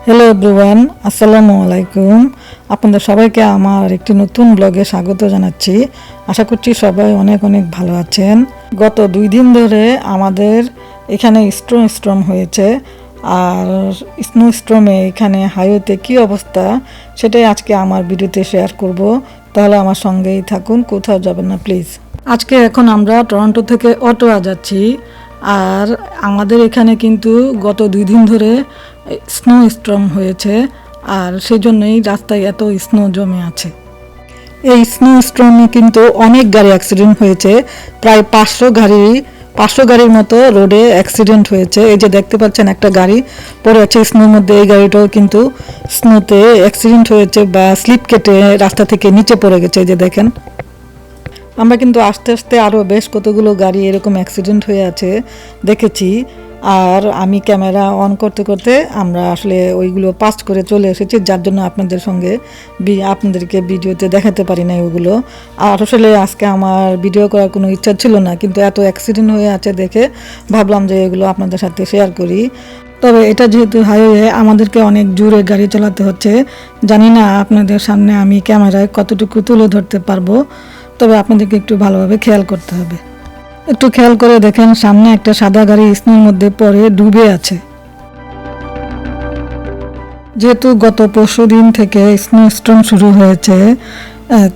Hello everyone, আসসালামু আলাইকুম। আপনাদের সবাইকে আমার একটি নতুন ব্লগে স্বাগত জানাচ্ছি। আশা করছি সবাই অনেক অনেক ভালো আছেন। গত 2 দিন ধরে আমাদের এখানে স্নোস্টর্ম হয়েছে, আর স্নোস্টর্মে এখানে হাইওয়েতে কী অবস্থা সেটাই আজকে আমার ভিডিওতে শেয়ার করব। তাহলে আমার সঙ্গেই থাকুন, কোথাও যাবেন না প্লিজ। আজকে এখন আমরা টরন্টো থেকে অটোয়া যাচ্ছি, আর আমাদের এখানে কিন্তু গত 2 দিন ধরে স্নোস্টর্ম হয়েছে, আর সেই জন্যই রাস্তায় এত স্নো জমে আছে। এই স্নোস্টর্মে কিন্তু অনেক গাড়ি অ্যাক্সিডেন্ট হয়েছে, প্রায় 500 গাড়ির মতো রোডে অ্যাক্সিডেন্ট হয়েছে। এই যে দেখতে পাচ্ছেন একটা গাড়ি পড়ে আছে স্নোর মধ্যে, এই গাড়িটাও কিন্তু স্নোতে অ্যাক্সিডেন্ট হয়েছে বা স্লিপ কেটে রাস্তা থেকে নিচে পড়ে গেছে। এই যে দেখেন, আমরা কিন্তু আস্তে আস্তে আরও বেশ কতগুলো গাড়ি এরকম অ্যাক্সিডেন্ট হয়ে আছে দেখেছি, আর আমি ক্যামেরা অন করতে করতে আমরা আসলে ওইগুলো পাস করে চলে এসেছি, যার জন্য আপনাদেরকে ভিডিওতে দেখাতে পারি না ওগুলো। আর আসলে আজকে আমার ভিডিও করার কোনো ইচ্ছা ছিল না, কিন্তু এত অ্যাক্সিডেন্ট হয়ে আছে দেখে ভাবলাম যে এগুলো আপনাদের সাথে শেয়ার করি। তবে এটা যেহেতু হাইওয়ে, আমাদেরকে অনেক জোরে গাড়ি চালাতে হচ্ছে। জানি না আপনাদের সামনে আমি ক্যামেরায় কতটুকু তুলে ধরতে পারবো, তবে আপনাদেরকে একটু ভালোভাবে খেয়াল করতে হবে। একটু খেয়াল করে দেখেন, সামনে একটা সাদা গাড়ি স্নোর মধ্যে পড়ে ডুবে আছে। যেহেতু গত পরশুদিন থেকে স্নোস্টর্ম শুরু হয়েছে,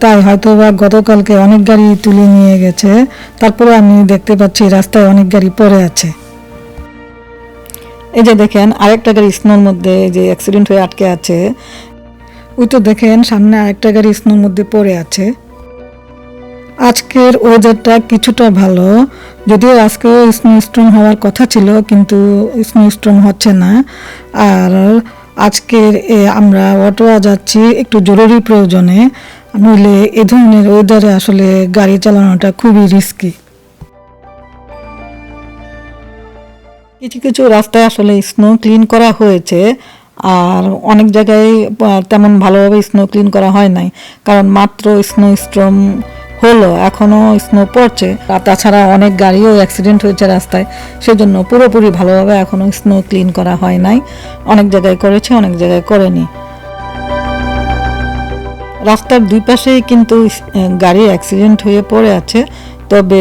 তাই হয়তো বা গতকালকে অনেক গাড়ি তুলে নিয়ে গেছে। তারপরে আমি দেখতে পাচ্ছি রাস্তায় অনেক গাড়ি পড়ে আছে। এই যে দেখেন আরেকটা গাড়ি স্নোর মধ্যে যে অ্যাক্সিডেন্ট হয়ে আটকে আছে, ওই তো দেখেন সামনে আরেকটা গাড়ি স্নোর মধ্যে পড়ে আছে। আজকের ওয়েদারটা কিছুটা ভালো, যদিও আজকেও স্নোস্টর্ম হওয়ার কথা ছিল, কিন্তু স্নোস্টর্ম হচ্ছে না। আর আজকের আমরা অটোয়া যাচ্ছি একটু জরুরি প্রয়োজনে, নইলে এ ধরনের ওয়েদারে আসলে গাড়ি চালানোটা খুবই রিস্কি। কিছু কিছু রাস্তায় আসলে স্নো ক্লিন করা হয়েছে, আর অনেক জায়গায় তেমন ভালোভাবে স্নো ক্লিন করা হয় নাই, কারণ মাত্র স্নোস্টর্ম হলো, এখনও স্নো পড়ছে। আর তাছাড়া অনেক গাড়িও অ্যাক্সিডেন্ট হয়েছে রাস্তায়, সেজন্য পুরোপুরি ভালোভাবে এখনও স্নো ক্লিন করা হয় নাই। অনেক জায়গায় করেছে, অনেক জায়গায় করেনি। রাস্তার দুই পাশেই কিন্তু গাড়ি অ্যাক্সিডেন্ট হয়ে পড়ে আছে, তবে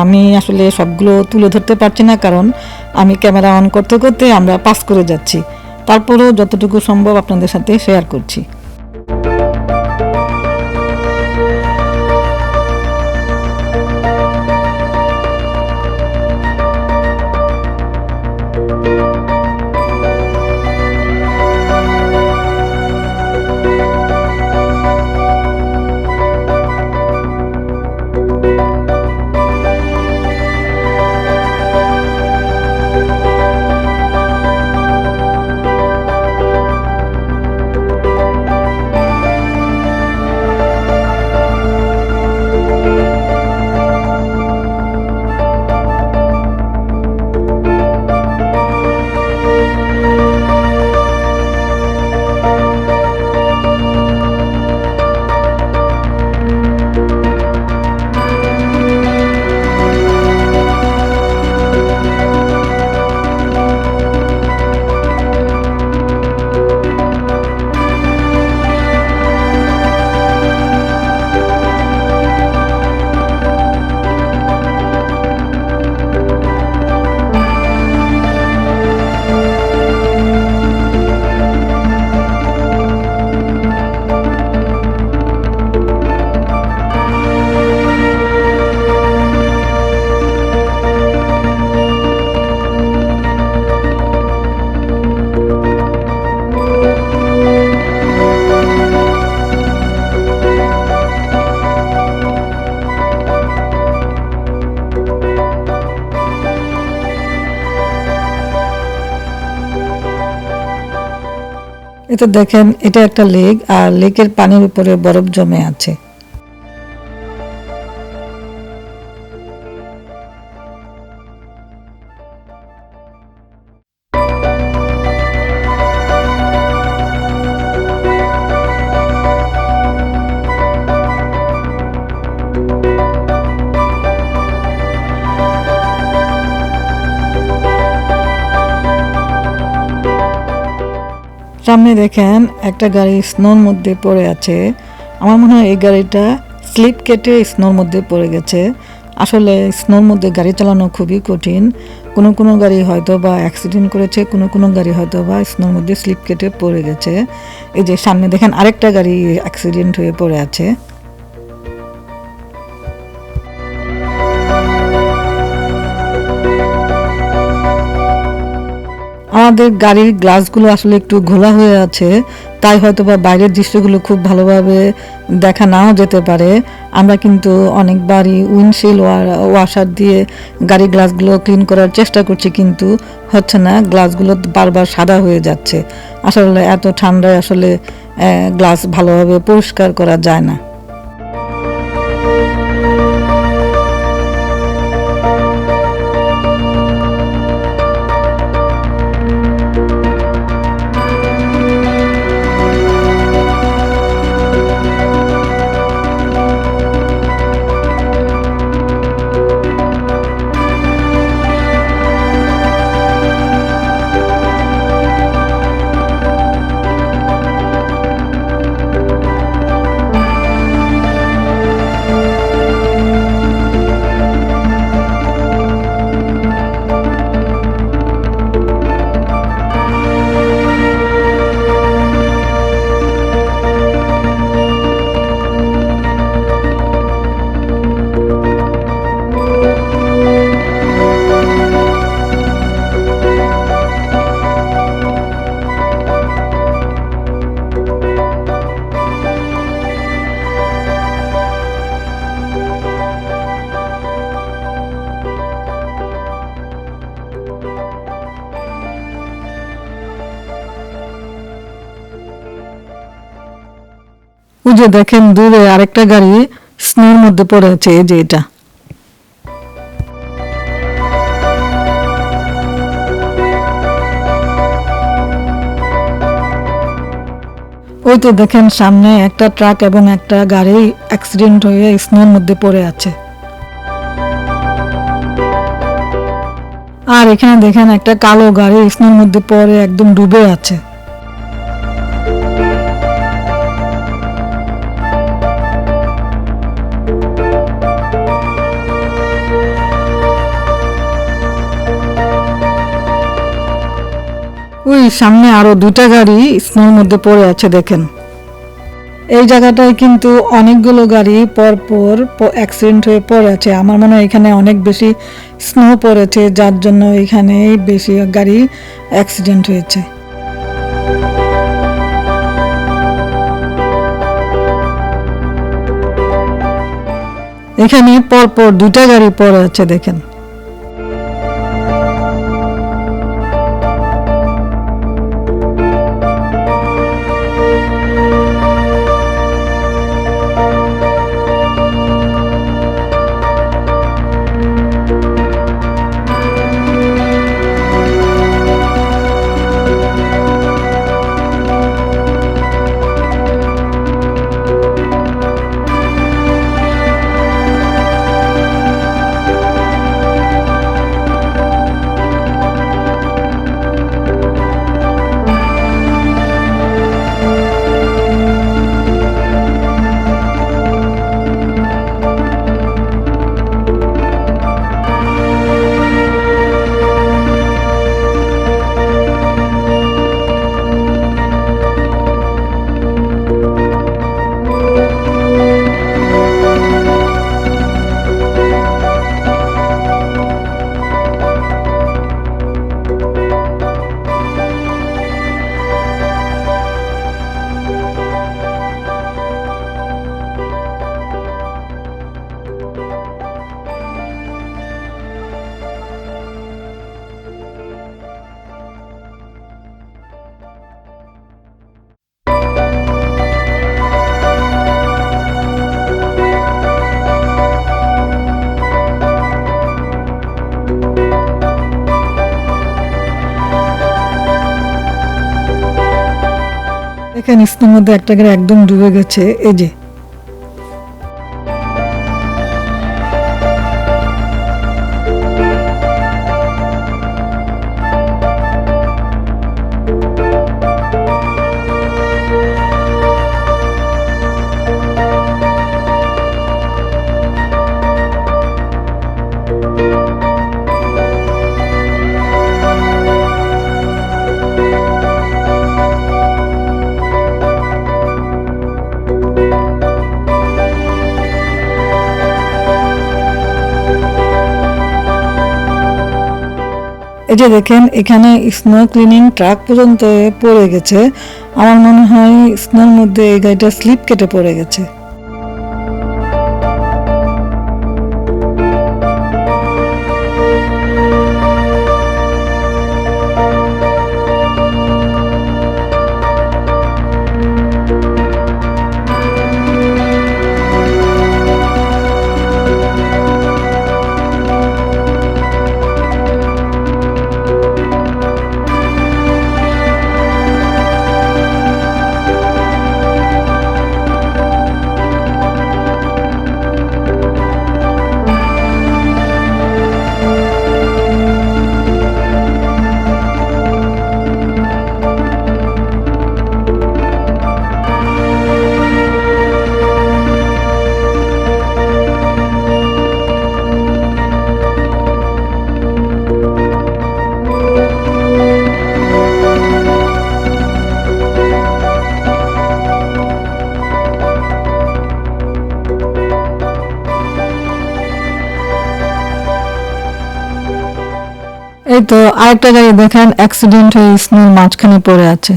আমি আসলে সবগুলো তুলে ধরতে পারছি না, কারণ আমি ক্যামেরা অন করতে করতে আমরা পাস করে যাচ্ছি। তারপরেও যতটুকু সম্ভব আপনাদের সাথে শেয়ার করছি। এটা দেখেন, এটা একটা লেক, আর লেকের পানির উপরে বরফ জমে আছে। সামনে দেখেন একটা গাড়ি স্নোর মধ্যে পড়ে আছে। আমার মনে হয় এই গাড়িটা স্লিপ কেটে স্নোর মধ্যে পড়ে গেছে। আসলে স্নোর মধ্যে গাড়ি চালানো খুবই কঠিন। কোনো কোনো গাড়ি হয়তো বা অ্যাক্সিডেন্ট করেছে, কোনো কোনো গাড়ি হয়তো বা স্নোর মধ্যে স্লিপ কেটে পড়ে গেছে। এই যে সামনে দেখেন আরেকটা গাড়ি অ্যাক্সিডেন্ট হয়ে পড়ে আছে। আমাদের গাড়ির গ্লাসগুলো আসলে একটু ঘোলা হয়ে আছে, তাই হয়তো বা বাইরের দৃশ্যগুলো খুব ভালোভাবে দেখা নাও যেতে পারে। আমরা কিন্তু অনেকবারই উইন্ডশিল্ড ওয়াশার দিয়ে গাড়ির গ্লাসগুলো ক্লিন করার চেষ্টা করছি, কিন্তু হচ্ছে না, গ্লাসগুলো বারবার সাদা হয়ে যাচ্ছে। আসলে এত ঠান্ডায় আসলে গ্লাস ভালোভাবে পরিষ্কার করা যায় না। ওই যে দেখেন দূরে আরেকটা গাড়ি স্নোর মধ্যে পড়ে আছে, এই যে এটা। ওই তো দেখেন সামনে একটা ট্রাক এবং একটা গাড়ি অ্যাক্সিডেন্ট হয়ে স্নোর মধ্যে পড়ে আছে। আর এখানে দেখেন একটা কালো গাড়ি স্নোর মধ্যে পড়ে একদম ডুবে আছে। ওই সামনে আরো দুটা গাড়ি স্নোর মধ্যে পড়ে আছে দেখেন। এই জায়গাটায় কিন্তু অনেকগুলো গাড়ি পরপর অ্যাক্সিডেন্ট হয়ে পড়ে আছে। আমার মনে হয় এখানে অনেক বেশি স্নো পড়েছে, যার জন্য এখানে বেশি গাড়ি অ্যাক্সিডেন্ট হয়েছে। এখানে পরপর দুটা গাড়ি পড়ে আছে দেখেন। দেখেন স্নোর মধ্যে একটা গাড়ি একদম ডুবে গেছে, এই যে। এই যে দেখেন এখানে স্নো ক্লিনিং ট্রাক পর্যন্ত পড়ে গেছে। আমার মনে হয় স্নোর মধ্যে এই গাড়িটা স্লিপ কেটে পড়ে গেছে। এই তো আরেকটা গাড়ি দেখেন অ্যাক্সিডেন্ট হয়ে স্নোর মাঝখানে পড়ে আছে।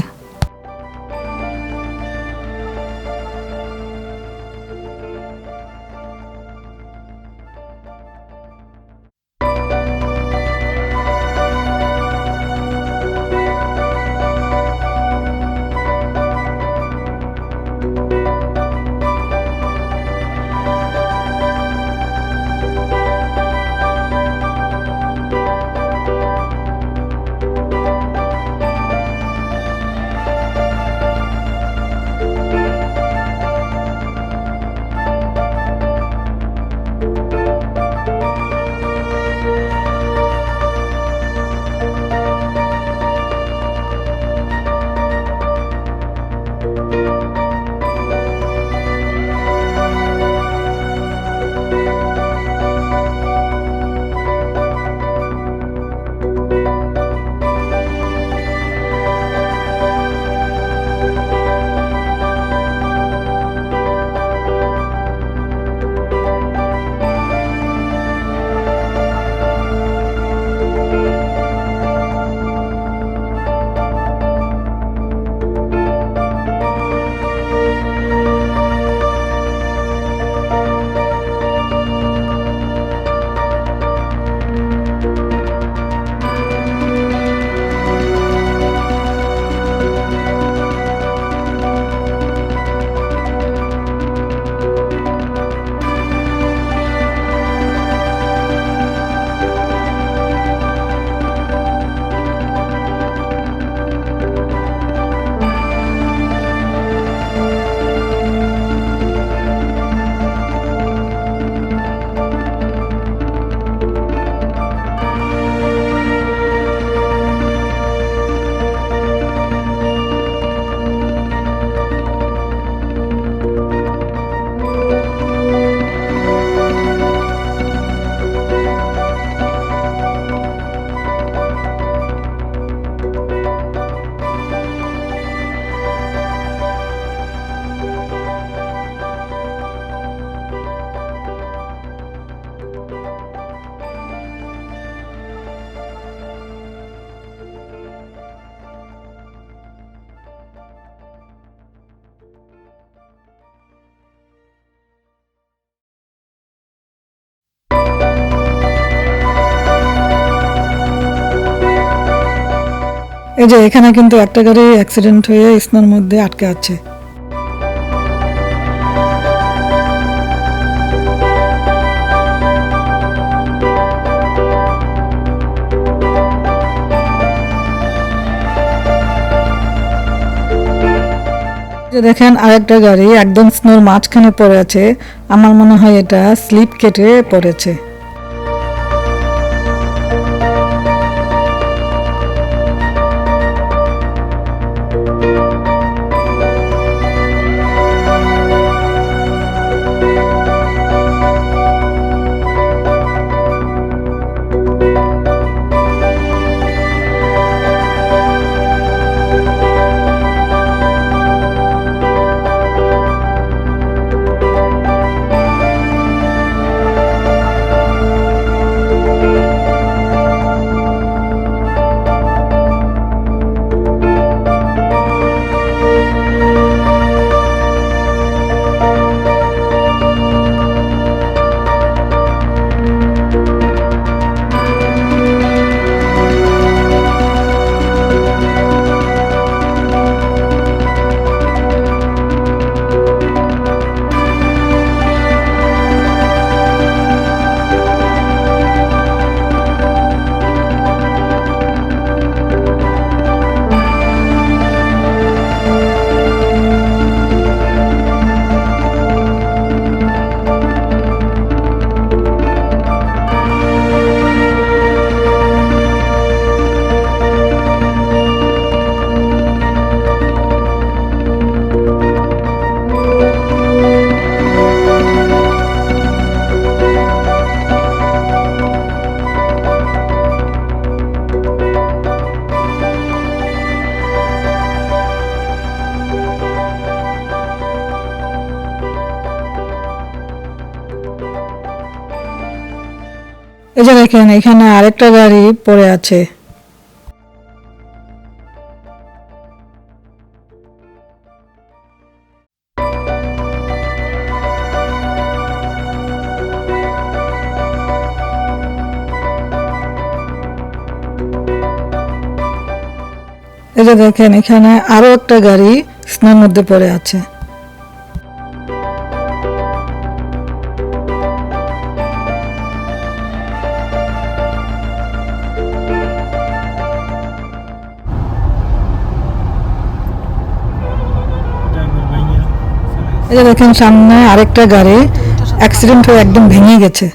এই যে এখানে কিন্তু একটা গাড়ি অ্যাক্সিডেন্ট হয়ে স্নোর মধ্যে আটকে আছে। দেখেন আরেকটা গাড়ি একদম স্নোর মাঝখানে পড়ে আছে। আমার মনে হয় এটা স্লিপ কেটে পড়েছে। এই যে দেখেন এখানে আরেকটা গাড়ি পড়ে আছে। এই যে দেখেন এখানে আরো একটা গাড়ি স্নোর মধ্যে পড়ে আছে। এই যে দেখেন সামনে আরেকটা গাড়ি অ্যাক্সিডেন্ট হয়ে একদম ভেঙে গেছে।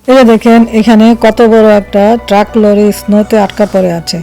এই যে দেখেন এখানে কত বড় একটা ট্রাক লরি স্নোতে আটকা পড়ে আছে।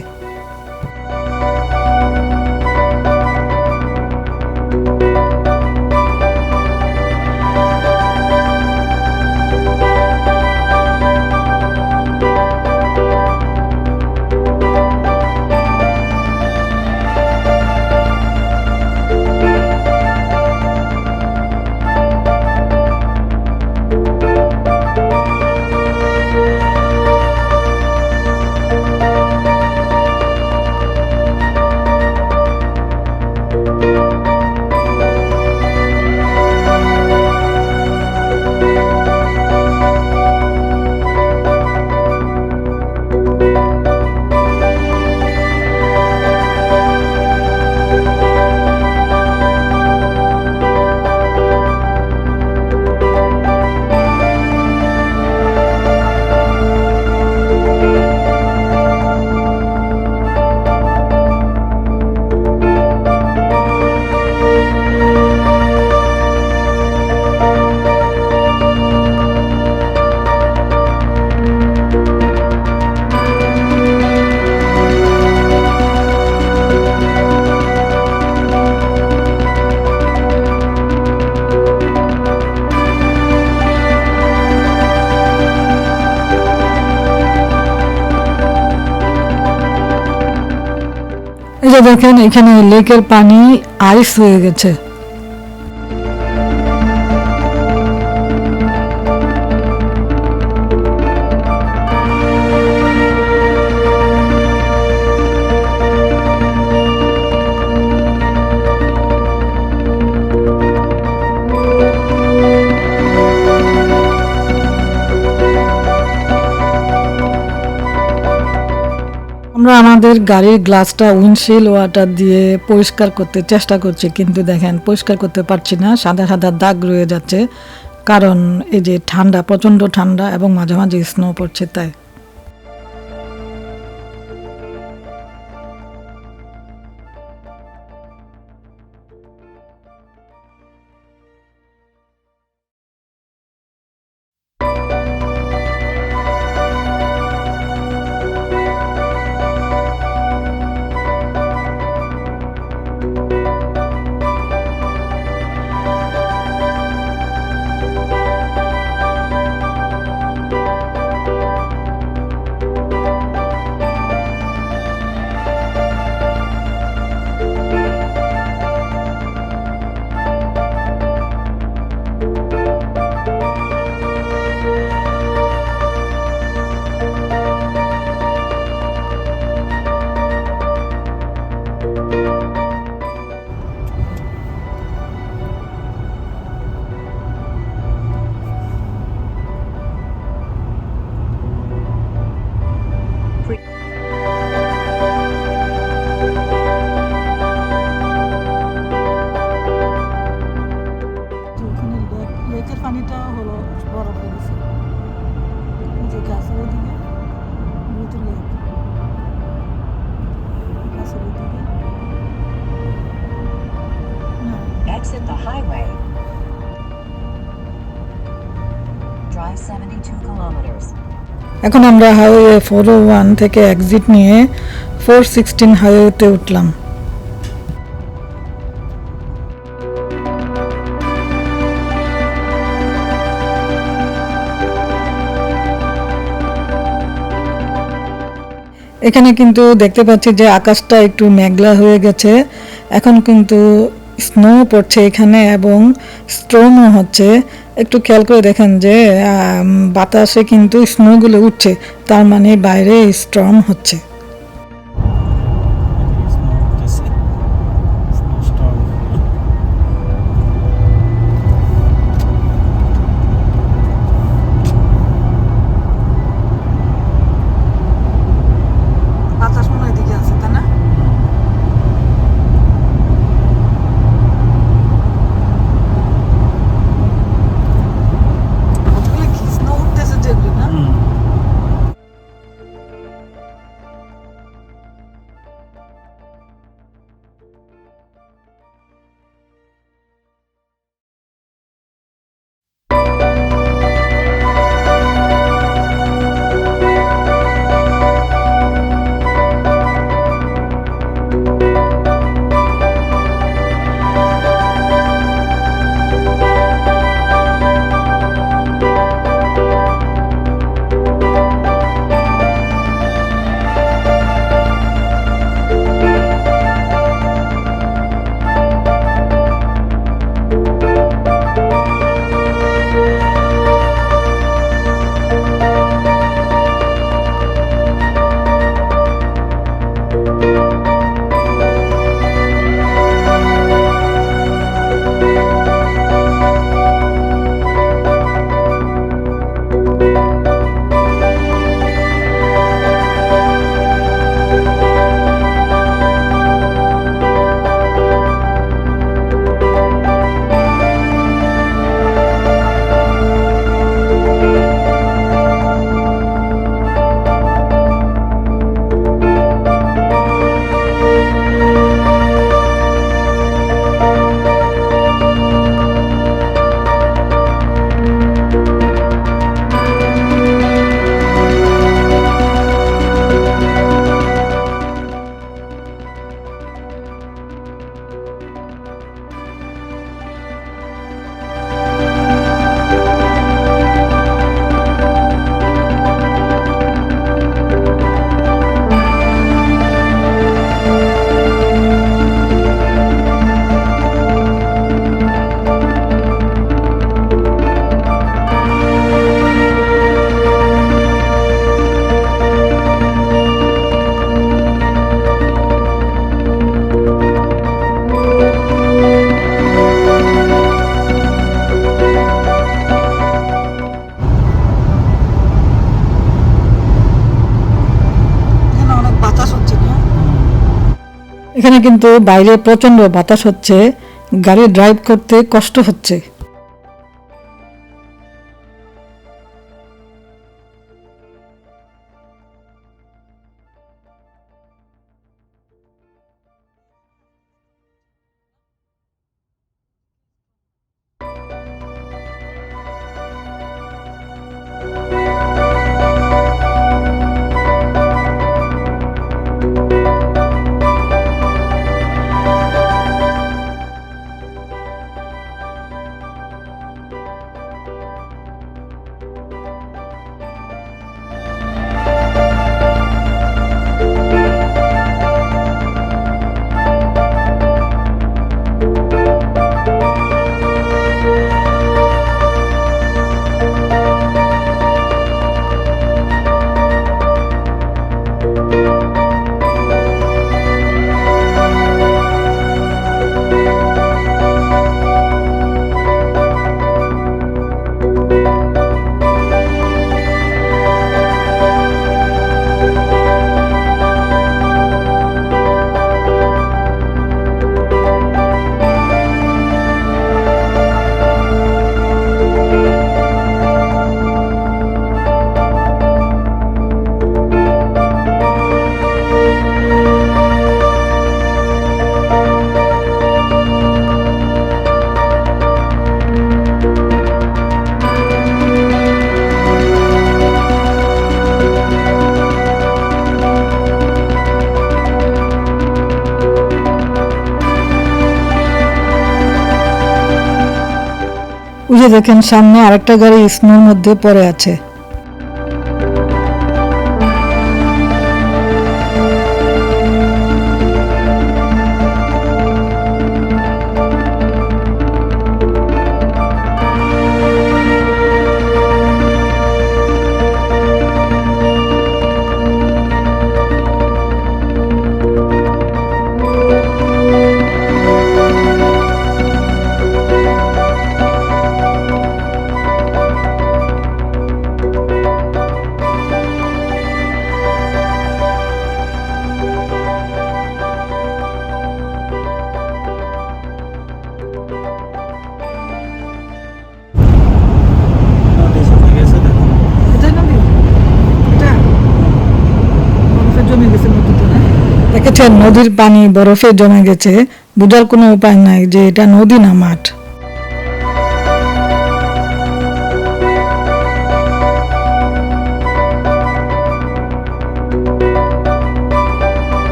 যে দেখেন এখানে লেকের পানি আইস হয়ে গেছে। আমরা আমাদের গাড়ির গ্লাসটা উইন্ডশিল্ড ওয়াটার দিয়ে পরিষ্কার করতে চেষ্টা করছি, কিন্তু দেখেন পরিষ্কার করতে পারছি না, সাদা সাদা দাগ রয়ে যাচ্ছে, কারণ এই যে ঠান্ডা, প্রচণ্ড ঠান্ডা এবং মাঝে মাঝে স্নো পড়ছে তাই। লেকের পানিটা হলো বরফ হয়ে গেছে, যে গাছের ওইদিকে মৃত লেক, গাছের ওইদিকে। Exit the highway. Drive 72 kilometers. এখন আমরা হাইওয়ে 401 থেকে এক্সিট নিয়ে 416 হাইওয়েতে উঠলাম। এখানে কিন্তু দেখতে পাচ্ছি যে আকাশটা একটু মেঘলা হয়ে গেছে, এখন কিন্তু স্নো পড়ছে এখানে এবং স্টর্মও হচ্ছে। একটু খেয়াল করে দেখেন যে বাতাসে কিন্তু স্নোগুলো উঠছে, তার মানে বাইরে স্টর্ম হচ্ছে। বাতাস মনে হয় দিকে আছে, তাই না? এখানে কিন্তু বাইরে প্রচন্ড বাতাস হচ্ছে, গাড়ি ড্রাইভ করতে কষ্ট হচ্ছে। ওই যে দেখেন সামনে আরেকটা গাড়ি স্নোর মধ্যে পড়ে আছে। দেখেছেন নদীর পানি বরফে জমে গেছে, বোঝার কোনো উপায় নাই যে এটা নদী না মাঠ।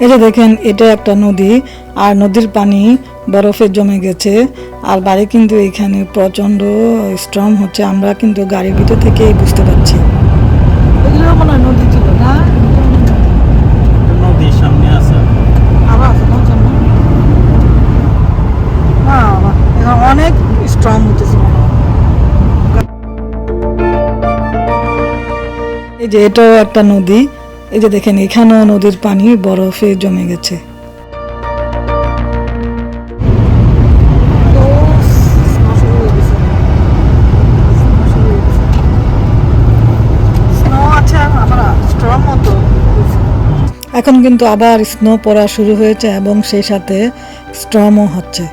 এই যে দেখেন এটা একটা নদী, আর নদীর পানি বরফে জমে গেছে, আর বাড়ি কিন্তু এখানে প্রচন্ড স্ট্রং হচ্ছে, আমরা কিন্তু গাড়ির ভিতর থেকেই বুঝতে পারছি। এগুলো মনে হয় নদী ছিল না, নদীর সামনে আছে আবার আছে না সামনে, অনেক স্ট্রং হচ্ছে। এই যে এটাও একটা নদী, এই যে দেখেন এখানেও নদীর পানি বরফে জমে গেছে। এখন কিন্তু আবার স্নো পড়া শুরু হয়েছে এবং সেই সাথে স্টর্মও হচ্ছে।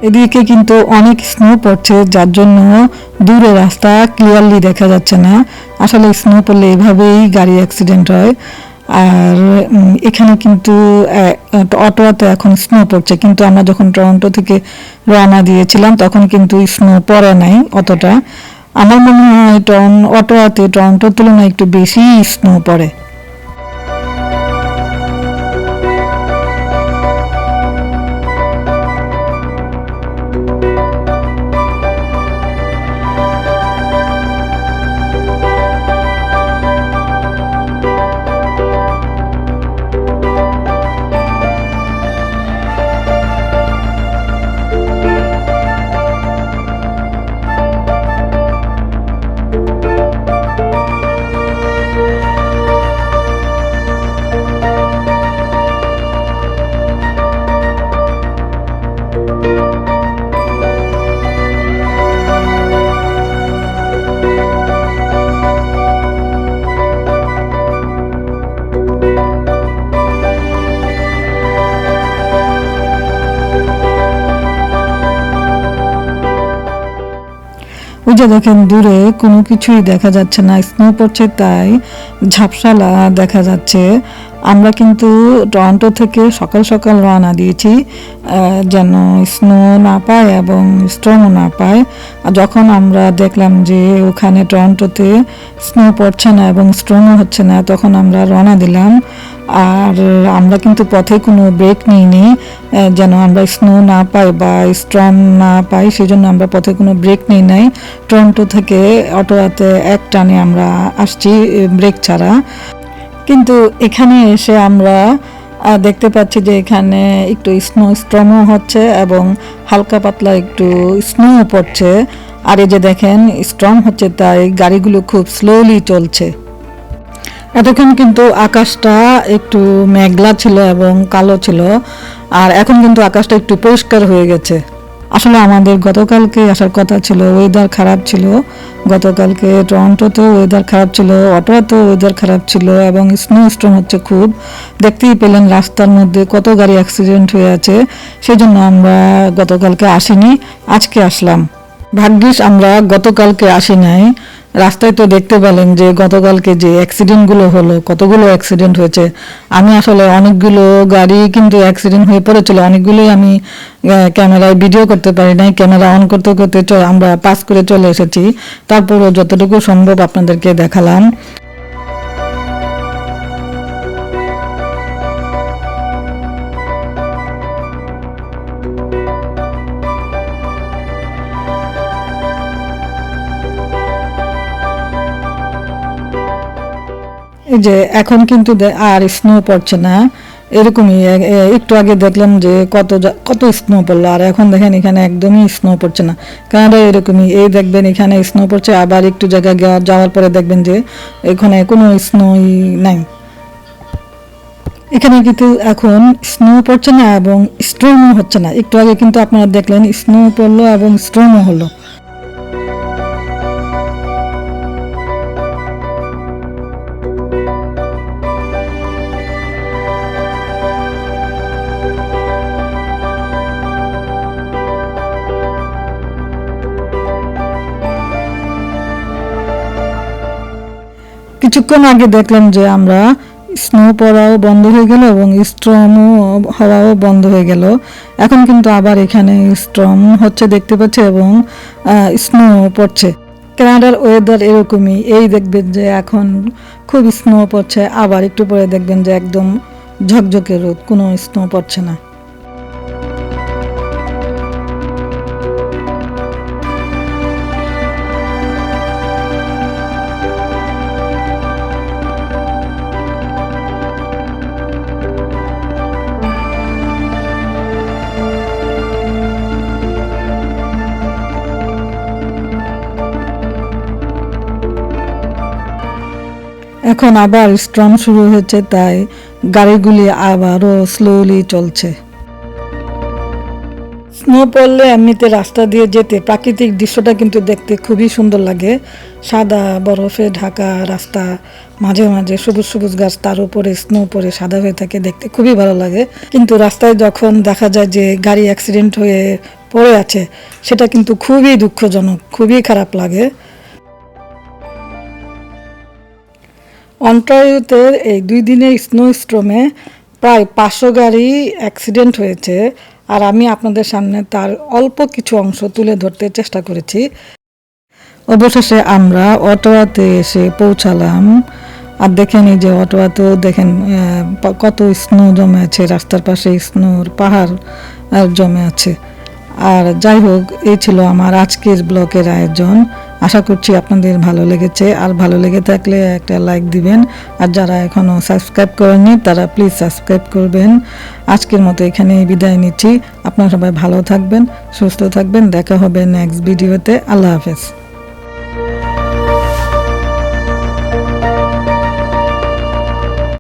এদিকে কিন্তু অনেক স্নো পড়ছে, যার জন্য দূরে রাস্তা ক্লিয়ারলি দেখা যাচ্ছে না। আসলে স্নো পড়লে এভাবেই গাড়ি অ্যাক্সিডেন্ট হয়। আর এখানে কিন্তু অটোয়াতে এখন স্নো পড়ছে, কিন্তু আমরা যখন টরন্টো থেকে রওনা দিয়েছিলাম তখন কিন্তু স্নো পড়ে নাই অতটা। আমার মনে হয় অটোয়াতে টরন্টোর তুলনায় একটু বেশি স্নো পড়ে। ওই যে দেখেন দূরে কোনো কিছুই দেখা যাচ্ছে না, স্নো পড়ছে তাই ঝাপসালা দেখা যাচ্ছে। আমরা কিন্তু টরন্টো থেকে সকাল সকাল রওনা দিয়েছি যেন স্নো না পায় এবং স্ট্রমও না পায়। যখন আমরা দেখলাম যে ওখানে টরন্টোতে স্নো পড়ছে না এবং স্ট্রমও হচ্ছে না, তখন আমরা রওনা দিলাম। আর আমরা কিন্তু পথে কোনো ব্রেক নিইনি যেন আমরা স্নো না পাই বা স্ট্রম না পাই, সেই জন্য আমরা পথে কোনো ব্রেক নিই নাই। টরন্টো থেকে অটোয়াতে এক টানে আমরা আসছি ব্রেক ছাড়া। কিন্তু এখানে এসে আমরা দেখতে পাচ্ছি যে এখানে একটু স্ট্রমও হচ্ছে এবং হালকা পাতলা একটু স্নোও পড়ছে। আর এই যে দেখেন স্ট্রম হচ্ছে তাই গাড়িগুলো খুব স্লোলি চলছে। এতক্ষণ কিন্তু আকাশটা একটু মেঘলা ছিল এবং কালো ছিল, আর এখন কিন্তু আকাশটা একটু পরিষ্কার হয়ে গেছে। আসলে আমাদের গতকালকে আসার কথা ছিল, ওয়েদার খারাপ ছিল। গতকালকে টরন্টোতেও ওয়েদার খারাপ ছিল, অটোয়াতেও ওয়েদার খারাপ ছিল এবং স্নোস্টর্ম হচ্ছে খুব। দেখতেই পেলেন রাস্তার মধ্যে কত গাড়ি অ্যাক্সিডেন্ট হয়ে আছে। সেজন্য আমরা গতকালকে আসিনি, আজকে আসলাম। ভাগ্যিস আমরা গতকালকে আসি নাই। রাস্তায় তো দেখতে পেলেন যে গতকালকে যে অ্যাক্সিডেন্টগুলো হলো, কতগুলো অ্যাক্সিডেন্ট হয়েছে। আমি আসলে অনেকগুলো গাড়ি কিন্তু অ্যাক্সিডেন্ট হয়ে পড়েছিল, অনেকগুলোই আমি ক্যামেরায় ভিডিও করতে পারি নাই। ক্যামেরা অন করতে করতে আমরা পাস করে চলে এসেছি, তারপরও যতটুকু সম্ভব আপনাদেরকে দেখালাম। এই যে এখন কিন্তু আর স্নো পড়ছে না, এরকমই। একটু আগে দেখলাম যে কত স্নো পড়লো, আর এখন দেখেন এখানে একদমই স্নো পড়ছে না। কানাডা এরকমই, এই দেখবেন এখানে স্নো পড়ছে, আবার একটু জায়গায় যাওয়ার পরে দেখবেন যে এখানে কোনো স্নোই নাই। এখানে কিন্তু এখন স্নো পড়ছে না এবং স্ট্রমও হচ্ছে না। একটু আগে কিন্তু আপনারা দেখলেন স্নো পড়লো এবং স্ট্রমও হলো। কিছুক্ষণ আগে দেখলাম যে আমরা স্নো পড়াও বন্ধ হয়ে গেল এবং স্ট্রমও হওয়াও বন্ধ হয়ে গেল। এখন কিন্তু আবার এখানে স্ট্রম হচ্ছে দেখতে পাচ্ছি এবং স্নো পড়ছে। কানাডার ওয়েদার এরকমই, এই দেখবেন যে এখন খুব স্নো পড়ছে, আবার একটু পরে দেখবেন যে একদম ঝকঝকে রোদ, কোনো স্নো পড়ছে না। এখন আবার স্টর্ম শুরু হয়েছে, তাই গাড়িগুলি আবারও স্লোলি চলছে। স্নো পড়লে এমনিতে রাস্তা দিয়ে যেতে প্রাকৃতিক দৃশ্যটা কিন্তু দেখতে খুবই সুন্দর লাগে। সাদা বরফে ঢাকা রাস্তা, মাঝে মাঝে সবুজ সবুজ গাছ, তার উপরে স্নো পরে সাদা হয়ে থাকে, দেখতে খুবই ভালো লাগে। কিন্তু রাস্তায় যখন দেখা যায় যে গাড়ি অ্যাক্সিডেন্ট হয়ে পড়ে আছে, সেটা কিন্তু খুবই দুঃখজনক, খুবই খারাপ লাগে। অন্টারিওতে এই 2 দিনের স্নোস্টর্মে প্রায় 500 গাড়ি অ্যাক্সিডেন্ট হয়েছে, আর আমি আপনাদের সামনে তার অল্প কিছু অংশ তুলে ধরতে চেষ্টা করেছি। অবশেষে আমরা অটোয়াতে এসে পৌঁছালাম। আর দেখেন এই যে অটোয়াতেও দেখেন কত স্নো জমে আছে, রাস্তার পাশে স্নোর পাহাড় জমে আছে। আর যাই হোক, এই ছিল আমার আজকের ব্লগের আয়োজন। আশা করছি আপনাদের ভালো লেগেছে, আর ভালো লেগে থাকলে একটা লাইক দিবেন, আর যারা এখনও সাবস্ক্রাইব করেননি তারা প্লিজ সাবস্ক্রাইব করবেন। আজকের মতো এখানে বিদায় নিচ্ছি। আপনারা সবাই ভালো থাকবেন, সুস্থ থাকবেন। দেখা হবে নেক্সট ভিডিওতে। আল্লাহ হাফেজ।